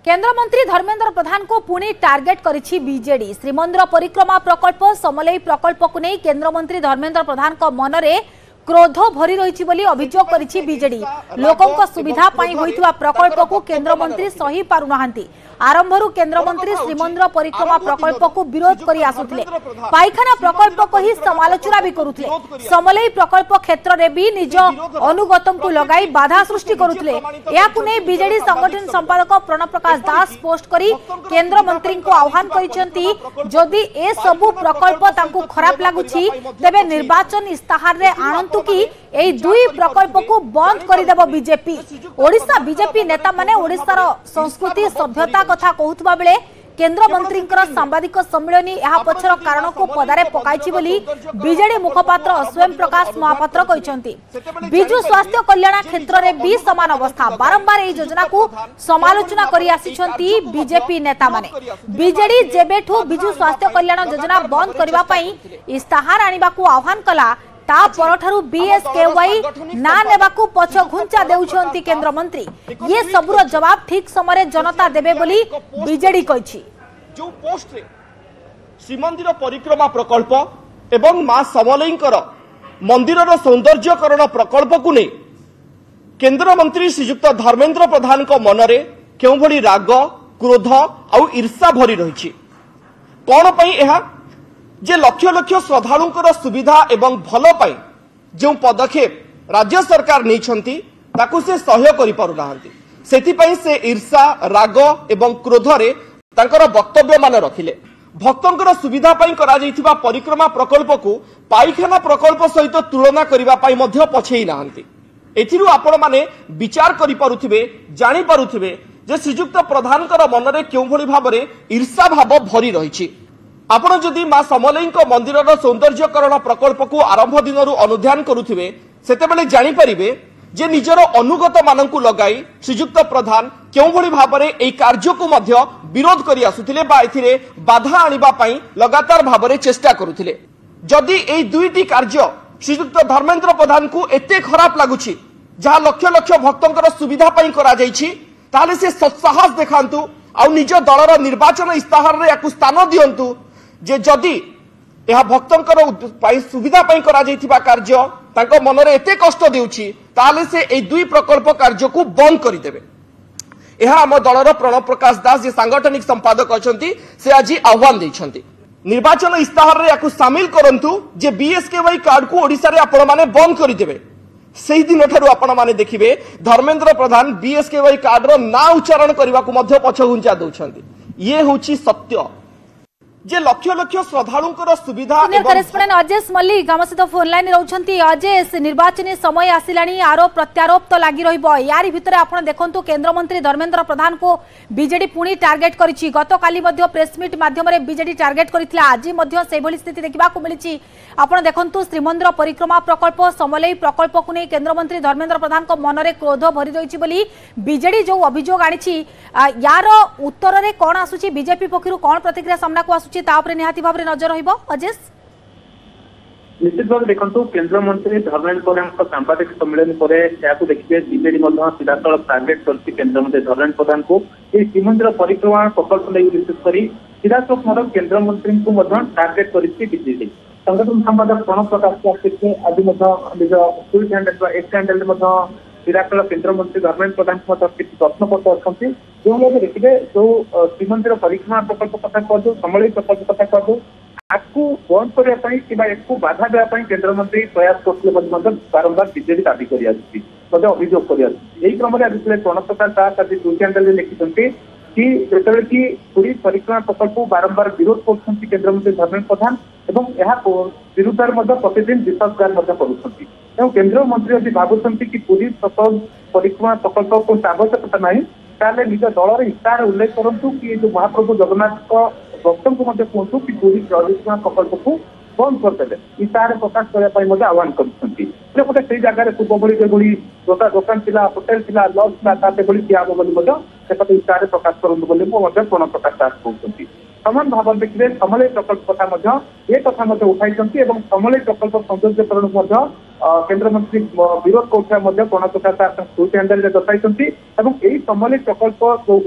केंद्र मंत्री धर्मेंद्र प्रधान को पुणी टार्गेट करिछि बीजेडी। श्रीमंदिर परिक्रमा प्रकल्प समलई प्रकल्प को नहीं केंद्र मंत्री धर्मेंद्र प्रधान को मनरे क्रोध भरी रही बोली अभियोग करिछि बीजेडी। लोकों सुविधा पाई होइथिबा प्रकल्प को केंद्र मंत्री सही पारु नाहंती। आरंभरू केंद्र मंत्री श्रीमंदिर परिक्रमा प्रकल्प को विरोध करी आसुथिले। पाइखाना प्रकल्प को ही समालोचना भी करुथिले। समलई प्रकल्प क्षेत्र रे भी निज अनुगतम को लगाई बाधा सृष्टि करुथिले। याकु नै बीजेडी संगठन संपादक प्रणव प्रकाश दास पोस्ट करी केंद्र मंत्री को आह्वान करिसेंती जदि ए सबु प्रकल्प तांकु खराब लागुछि तेबे निर्वाचन इस्ताहार रे आनंतु कि एई दुई प्रकल्प को बंद करि देबो बीजेपी। ओडिशा बीजेपी नेता माने ओडिशार संस्कृति सभ्यता कथा कहउतबा बेले केंद्र मंत्री सांबादिक सम्मेलन यह पछर कारण को पदारे पकाइछि बोली बीजेडी मुखपात्र स्वयं प्रकाश महापात्र कहिसंती। बिजु स्वास्थ्य कल्याण क्षेत्र रे भी समान अवस्था। बारंबार एई योजना को समालोचना करि आसिछंती बीजेपी नेता माने। बीजेडी जेबेठू बिजु स्वास्थ्य कल्याण योजना बंद करबा पई इस्ताहार आनिबा को आह्वान कला ता परठारु बीएसकेवाई ना नेबाकू पछ घुंचा देउछंती केंद्र मंत्री। ये सबुर जवाब ठीक समय जनता देबे बोली बीजेडी कहिछि। जो पोस्ट रे श्रीमंदिर परिक्रमा प्रकल्प एवं मां समलेईंकर मंदिरर सौंदर्यकरण प्रकल्प को नै केंद्र मंत्री श्रीयुक्त धर्मेंद्र प्रधान को मनरे केउ भली राग क्रोध आउ ईर्षा भरी रहिछि। कोन पई एहा जे लक्ष लक्ष श्रद्धालुंकर सुविधा एवं भल पाई जो पदक्षेप राज्य सरकार नहीं ताकू से सहय करि पारु नाहंती। सेथिपई से ईर्षा राग एवं क्रोध रे तांकर वक्तव्य मान रखिले। भक्तंकर सुविधा पाई करा जाइथिबा परिक्रमा प्रकल्प को पाइखाना प्रकल्प सहित तुलना करिबा पाई मध्य पछेई नाहंती। एथिरु आपण माने विचार करि पारुथिबे जानि पारुथिबे जे श्रीयुक्त प्रधानकर मनरे केउ भली भाबरे ईर्षा भाव भरी रहिछि। आपण जदि मां समलेई मंदिरर सौंदर्यकरण प्रकल्प को आरंभ दिनरू अनुध्यान करुथिबे सेतेबेले जानि परिबे जे निजर अनुगत माननकु लगाई श्रीयुक्त प्रधान केउ भली भाबरे एई कार्य को मध्य विरोध करि आसुथिले बा एथिरे बाधा आनिबा पई लगातार भाबरे चेष्टा करुथिले। जदि एई दुईटी कार्य श्रीयुक्त धर्मेंद्र प्रधान को एते खराब लागुछि जहा लक्ष लक्ष भक्तंकर सुविधा पई करा जाइछि ताले से साहस देखांतु आ निज दलर निर्वाचन इस्ताहार रे याकु स्थान दियंतु जे जदि यह भक्तंकर सुविधा पाई करा जाइथिबा कार्य तांको मनरे एते कष्ट देउछि ताले से ए दुई प्रकल्प कार्य को बंद करि देबे। यह आम दलर प्रणव प्रकाश दास जे सांगठनिक संपादक अछंती से आज आह्वान दैछंती। निर्वाचन इस्ताहार रे याकु शामिल करंतु जे बीएसकेवाई कार्ड को ओडिसा रे आपण माने बंद करि देबे। सेही दिन ठारू आपण माने देखिबे धर्मेंद्र प्रधान बीएसकेवाई कार्ड रो ना उच्चारण करबा को मध्य पछ घुंचा दउछंती। ये होछि सत्य जे लक्ष लक्ष श्रद्धालुंकर सुविधा करेस्पोंडेंट अजेश मल्लिक आम सहित फोन लाइन रहउछंती। अजेश निर्वाचन समय आसिलानी आरोप प्रत्यारोप तो लागि रहिबो। यारी भितरे आपण देखंतु केंद्र मंत्री धर्मेंद्र प्रधान को बीजेडी पुणी टार्गेट करिछि। गतकाली मध्ये प्रेस मीट माध्यम रे बीजेडी टार्गेट करिथिला। आज मध्ये सेही भली स्थिति देखिबा को मिलिछि। आपण देखंतु श्रीमंदिर परिक्रमा प्रकल्प समलई प्रकल्प को नै केंद्र मंत्री धर्मेंद्र प्रधान को मनरे क्रोध भरी रहिछि बोली बीजेडी जो अभियोग आनिछि यार उत्तर रे कोन आसुछि बीजेपी पक्षरु कोन प्रतिक्रिया सामना को आसुछि निहाती भाव नजर रहिबो। अजेश निश्चित भाव देखो केंद्र मंत्री धर्मेंद्र प्रधान सांबादिक सम्मेलन पर देखिए बीजेडी सीधासल टार्गेट कर केंद्र मंत्री धर्मेंद्र प्रधान को श्रीमंदिर परिक्रमा प्रकल्प विशेषकर सीधासल केंद्र मंत्री को टार्गेट कर बीजेडी संगठन संपादक प्रणव प्रकाश आज निज ट्विट हैंडल एक्स हैंडल सीधासल केंद्र मंत्री धर्मेंद्र प्रधान प्रश्न पत्र अच्छा जो देखिए जो श्रीमंदिर परिक्रमा प्रकल्प कथा कहूँ समलई प्रकल्प कथा कहूँ आपको बंद करने को बाधा देवाई केंद्र मंत्री प्रयास करते बारंबार बीजेडी दाबी कर अभियोग कर क्रम आज प्रणव प्रकाश दास आज ट्विट हैंडल लिखिं कि जो कि पुरी परिक्रमा प्रकल्प बारंबार विरोध कर केंद्र मंत्री धर्मेंद्र प्रधान एवं यह विरुद्ध प्रतिदिन विश्वासघात कर केंद्र मंत्री यदि भावुंट कि पुरी परिक्रमा प्रकल्प को आवश्यकता ना ताले निज दलर इस्ताहार उल्लेख करूँ कि जो महाप्रभु जगन्नाथ भक्तों को कहतु कि पुरी परिक्रमा प्रकल्प को बंद करदे इस्ताहार प्रकाश करने आह्वान कर गोटे से जगह पूर्व भली दुकान था होटेल था लज था ठिया हम बोली इस्ताहार प्रकाश करूँ प्रणव प्रकाश दास कहते समान भाव देखिए समलई प्रकल्प कथा ये कथा उठाई समलई प्रकल्प सौंदर्यकरण केन्द्रमंत्री विरोध कर प्रणव प्रकाश सार श्रुतिहांजलि दर्शाई यही समलेई प्रकल्प जो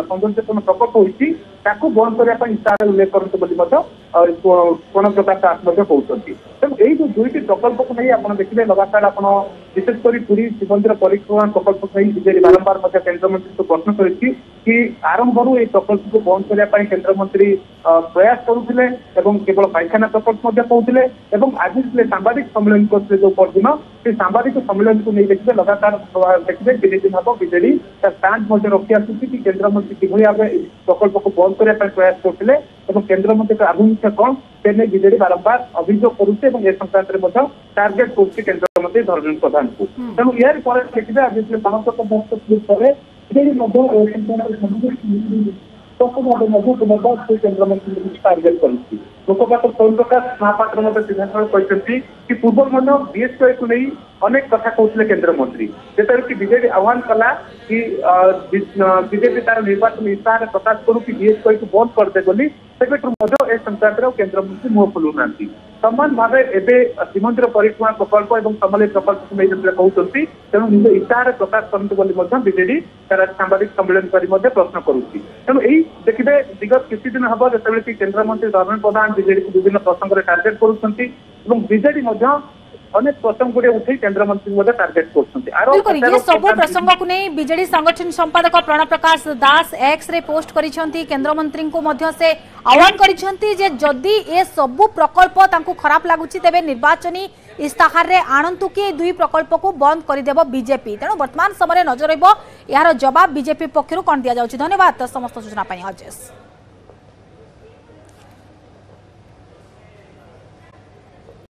सौंदर्यपूर्ण प्रकल्प होती बंद करने इच्छा उल्लेख करते प्रणव प्रकाश सार कहते तेणु यही जो दुईटी प्रकल्प को नहीं आप देखिए लगातार आप विशेषकर पूरी श्रीमंदिर परिक्रमा प्रकल्प को नहीं बीजेडी बारंबार केन्द्रमंत्री को प्रश्न करी कि आरंभ प्रकल्प को बंद करने केन्द्रमंत्री प्रयास करुले केवल पायखाना प्रकल्प कहते आज सांबादिक सम्मेलन करते जो परदिन से सांबादिक सम्मेलन को नहीं देखिए लगातार देखिए तीन दिन हम बीजेडी स्टांड रखी आसूसी कि केन्द्रमंत्री किभली भाव प्रकल्प को बंद करने प्रयास करते केन्द्रमंत्री आभिमुख्य कौन से नहीं बीजेडी बारंबार अभियोग करुचे संक्रांत में टार्गेट कर केन्द्रमंत्री धर्मेन्द्र प्रधान को तेणु यार देखिए आज केन्द्रमंत्री टार्गेट कर मुखपात्र सौम प्रकाश महापात्र सिद्धांत कहते कि पूर्व बीएसवाई को नहीं अनेक कथा कहते केन्द्रमंत्री जिते कि बीजेडी आह्वान कला कि बीजेपी तार निर्वाचन इश्ताहार प्रकाश करू कि बीएसवाई को बंद करदे बोली से संक्रांत केन्द्रमंत्री मुह खोलुना समान भाव एवं श्रीमंदिर परिक्रमा प्रकल्प और समलेई प्रकल्प को नहीं कहते तेणु निज इच्छार प्रकाश करते बीजेडी तार सांबादिक सम्मेलन कर प्रश्न करुच्ची तेणु यही देखिए विगत किसी दिन हम जो केन्द्रमंत्री धर्मेन्द्र प्रधान बीजेडी को विभिन्न प्रसंग में टार्गेट करुँच अनेक प्रसंग गुड़े उठे केन्द्रमंत्री टार्गेट कर सब प्रसंग को नहीं बीजेडी संगठन संपादक प्रणव प्रकाश दास एक्स रे पोस्ट करिसेंती केन्द्रमंत्री को मध्य से आह्वान करिसेंती जे जदि ए सब प्रकल्प तांको खराब लागुची तेबे निर्वाचनी इस्ताहार रे आणंतु कि दुई प्रकल्प को बंद करदेव बीजेपी तेणु वर्तमान समय नजर रहिबो यार जवाब बीजेपी पक्षरु कोन दिया जाउची। धन्यवाद समस्त सूचना पाई अजेश।